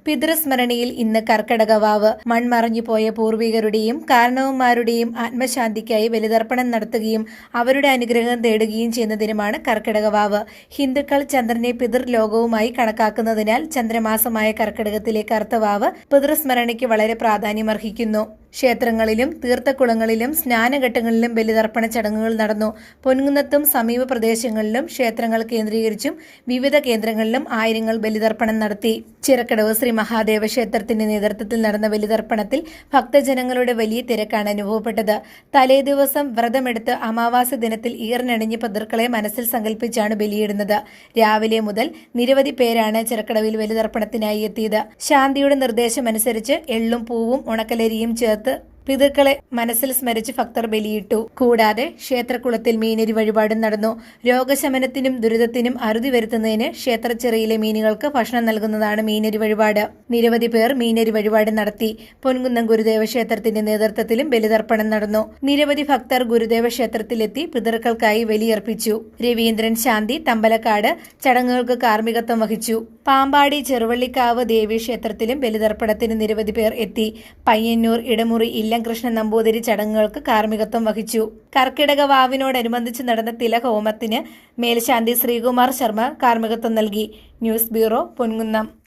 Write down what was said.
പിതൃസ്മരണയിൽ ഇന്ന് കർക്കടകവാവ്. മൺമറഞ്ഞുപോയ പൂർവികരുടെയും കാരണവന്മാരുടെയും ആത്മശാന്തിക്കായി ബലിതർപ്പണം നടത്തുകയും അവരുടെ അനുഗ്രഹം തേടുകയും ചെയ്യുന്ന ദിനമാണ് കർക്കടകവാവ്. ഹിന്ദുക്കൾ ചന്ദ്രനെ പിതൃലോകവുമായി കണക്കാക്കുന്നതിനാൽ ചന്ദ്രമാസമായ കർക്കടകത്തിലെ കറുത്തവാവ് പിതൃസ്മരണയ്ക്ക് വളരെ പ്രാധാന്യമർഹിക്കുന്നു. ക്ഷേത്രങ്ങളിലും തീർത്ഥക്കുളങ്ങളിലും സ്നാനഘട്ടങ്ങളിലും ബലിതർപ്പണ ചടങ്ങുകൾ നടന്നു. പൊൻകുന്നത്തും സമീപ പ്രദേശങ്ങളിലും ക്ഷേത്രങ്ങൾ കേന്ദ്രീകരിച്ചും വിവിധ കേന്ദ്രങ്ങളിലും ആയിരങ്ങൾ ബലിതർപ്പണം നടത്തി. ചിറക്കടവ് ശ്രീ മഹാദേവ ക്ഷേത്രത്തിന്റെ നേതൃത്വത്തിൽ നടന്ന ബലിതർപ്പണത്തിൽ ഭക്തജനങ്ങളുടെ വലിയ തിരക്കാണ് അനുഭവപ്പെട്ടത്. തലേദിവസം വ്രതമെടുത്ത് അമാവാസി ദിനത്തിൽ ഈർനണിഞ്ഞ് പിതൃക്കളെ മനസ്സിൽ സങ്കല്പിച്ചാണ് ബലിയിടുന്നത്. രാവിലെ മുതൽ നിരവധി പേരാണ് ചിറക്കടവിൽ ബലിതർപ്പണത്തിനായി എത്തിയത്. ശാന്തിയുടെ നിർദ്ദേശമനുസരിച്ച് എള്ളും പൂവും ഉണക്കലരിയും ചേർത്ത് പിതൃക്കളെ മനസ്സിൽ സ്മരിച്ച് ഭക്തർ ബലിയിട്ടു. കൂടാതെ ക്ഷേത്രക്കുളത്തിൽ മീനരി വഴിപാടും നടന്നു. രോഗശമനത്തിനും ദുരിതത്തിനും അറുതി വരുത്തുന്നതിന് ക്ഷേത്രച്ചിറയിലെ മീനുകൾക്ക് ഭക്ഷണം നൽകുന്നതാണ് മീനരി വഴിപാട്. നിരവധി പേർ മീനരി വഴിപാട് നടത്തി. പൊൻകുന്നം ഗുരുദേവ ക്ഷേത്രത്തിന്റെ നേതൃത്വത്തിലും ബലിതർപ്പണം നടന്നു. നിരവധി ഭക്തർ ഗുരുദേവ ക്ഷേത്രത്തിലെത്തി പിതൃക്കൾക്കായി ബലിയർപ്പിച്ചു. രവീന്ദ്രൻ ശാന്തി തമ്പലക്കാട് ചടങ്ങുകൾക്ക് കാർമ്മികത്വം വഹിച്ചു. പാമ്പാടി ചെറുവള്ളിക്കാവ് ദേവീക്ഷേത്രത്തിലും ബലിതർപ്പണത്തിന് നിരവധി പേർ എത്തി. പയ്യന്നൂർ ഇടമുറി കൃഷ്ണൻ നമ്പൂതിരി ചടങ്ങുകൾക്ക് കാർമ്മികത്വം വഹിച്ചു. കർക്കിടക വാവിനോടനുബന്ധിച്ച് നടന്ന തിലഹോമത്തിന് മേൽശാന്തി ശ്രീകുമാർ ശർമ്മ കാർമ്മികത്വം നൽകി. News bureau, Ponkunnam.